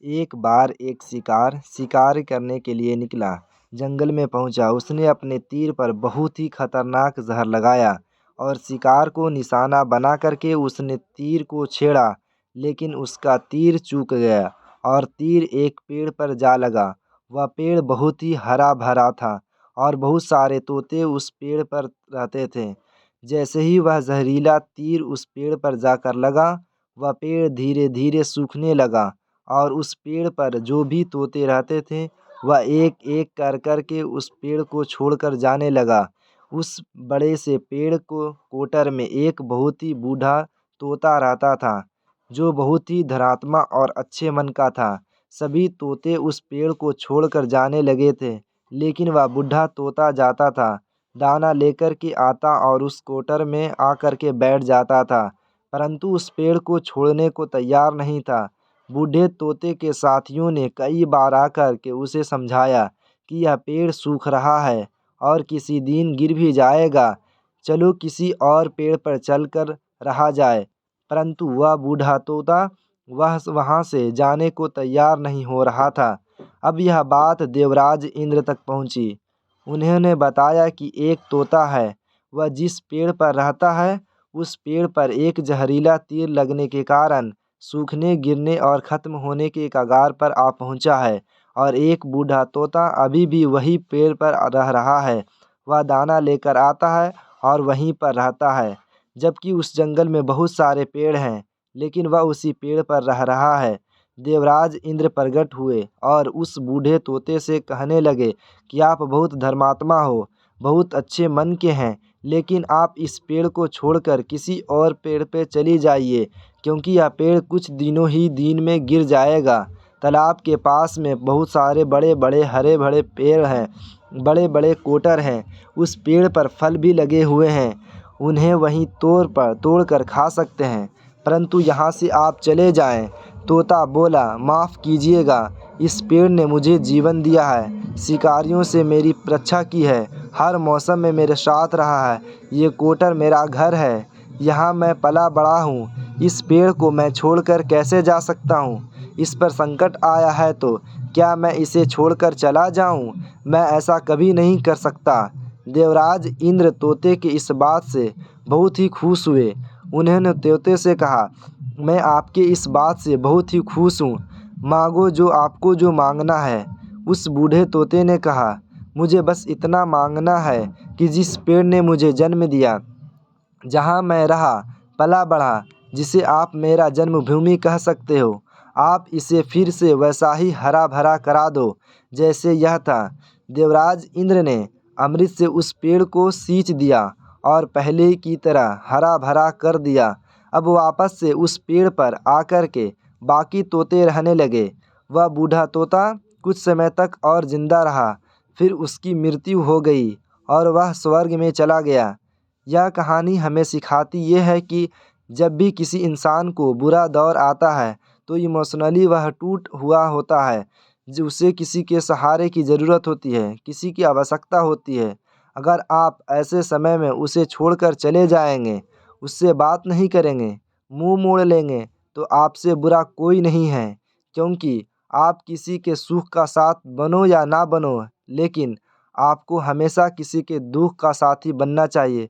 एक बार एक शिकार करने के लिए निकला। जंगल में पहुंचा। उसने अपने तीर पर बहुत ही खतरनाक जहर लगाया और शिकार को निशाना बना करके उसने तीर को छेड़ा, लेकिन उसका तीर चूक गया और तीर एक पेड़ पर जा लगा। वह पेड़ बहुत ही हरा भरा था और बहुत सारे तोते उस पेड़ पर रहते थे। जैसे ही वह जहरीला तीर उस पेड़ पर जाकर लगा, वह पेड़ धीरे धीरे सूखने लगा और उस पेड़ पर जो भी तोते रहते थे वह एक एक कर के उस पेड़ को छोड़कर जाने लगा। उस बड़े से पेड़ को कोटर में एक बहुत ही बूढ़ा तोता रहता था, जो बहुत ही धर्मात्मा और अच्छे मन का था। सभी तोते उस पेड़ को छोड़कर जाने लगे थे, लेकिन वह बूढ़ा तोता जाता था, दाना लेकर के आता और उस कोटर में आकर के बैठ जाता था, परंतु उस पेड़ को छोड़ने को तैयार नहीं था। बूढ़े तोते के साथियों ने कई बार आकर के उसे समझाया कि यह पेड़ सूख रहा है और किसी दिन गिर भी जाएगा, चलो किसी और पेड़ पर चलकर रहा जाए, परंतु वह बूढ़ा तोता वह वहाँ से जाने को तैयार नहीं हो रहा था। अब यह बात देवराज इंद्र तक पहुँची। उन्होंने बताया कि एक तोता है, वह जिस पेड़ पर रहता है उस पेड़ पर एक जहरीला तीर लगने के कारण सूखने, गिरने और ख़त्म होने के कगार पर आ पहुंचा है, और एक बूढ़ा तोता अभी भी वही पेड़ पर रह रहा है। वह दाना लेकर आता है और वहीं पर रहता है, जबकि उस जंगल में बहुत सारे पेड़ हैं, लेकिन वह उसी पेड़ पर रह रहा है। देवराज इंद्र प्रकट हुए और उस बूढ़े तोते से कहने लगे कि आप बहुत धर्मात्मा हो, बहुत अच्छे मन के हैं, लेकिन आप इस पेड़ को छोड़कर किसी और पेड़ पे चली जाइए, क्योंकि यह पेड़ कुछ दिनों ही दिन में गिर जाएगा। तालाब के पास में बहुत सारे बड़े बड़े हरे भरे पेड़ हैं, बड़े बड़े कोटर हैं, उस पेड़ पर फल भी लगे हुए हैं, उन्हें वहीं तोड़ कर खा सकते हैं, परंतु यहाँ से आप चले जाएं। तोता बोला, माफ़ कीजिएगा, इस पेड़ ने मुझे जीवन दिया है, शिकारियों से मेरी रक्षा की है, हर मौसम में मेरे साथ रहा है, ये कोटर मेरा घर है, यहाँ मैं पला बड़ा हूँ, इस पेड़ को मैं छोड़कर कैसे जा सकता हूँ? इस पर संकट आया है तो क्या मैं इसे छोड़कर चला जाऊँ? मैं ऐसा कभी नहीं कर सकता। देवराज इंद्र तोते की इस बात से बहुत ही खुश हुए। उन्होंने तोते से कहा, मैं आपके इस बात से बहुत ही खुश हूँ, मांगो जो आपको जो मांगना है। उस बूढ़े तोते ने कहा, मुझे बस इतना मांगना है कि जिस पेड़ ने मुझे जन्म दिया, जहाँ मैं रहा पला बढ़ा, जिसे आप मेरा जन्मभूमि कह सकते हो, आप इसे फिर से वैसा ही हरा भरा करा दो जैसे यह था। देवराज इंद्र ने अमृत से उस पेड़ को सींच दिया और पहले की तरह हरा भरा कर दिया। अब वापस से उस पेड़ पर आकर के बाकी तोते रहने लगे। वह बूढ़ा तोता कुछ समय तक और जिंदा रहा, फिर उसकी मृत्यु हो गई और वह स्वर्ग में चला गया। यह कहानी हमें सिखाती ये है कि जब भी किसी इंसान को बुरा दौर आता है तो इमोशनली वह टूट हुआ होता है, जो उसे किसी के सहारे की ज़रूरत होती है, किसी की आवश्यकता होती है। अगर आप ऐसे समय में उसे छोड़कर चले जाएंगे, उससे बात नहीं करेंगे, मुंह मोड़ लेंगे, तो आपसे बुरा कोई नहीं है, क्योंकि आप किसी के सुख का साथ बनो या ना बनो, लेकिन आपको हमेशा किसी के दुख का साथी बनना चाहिए।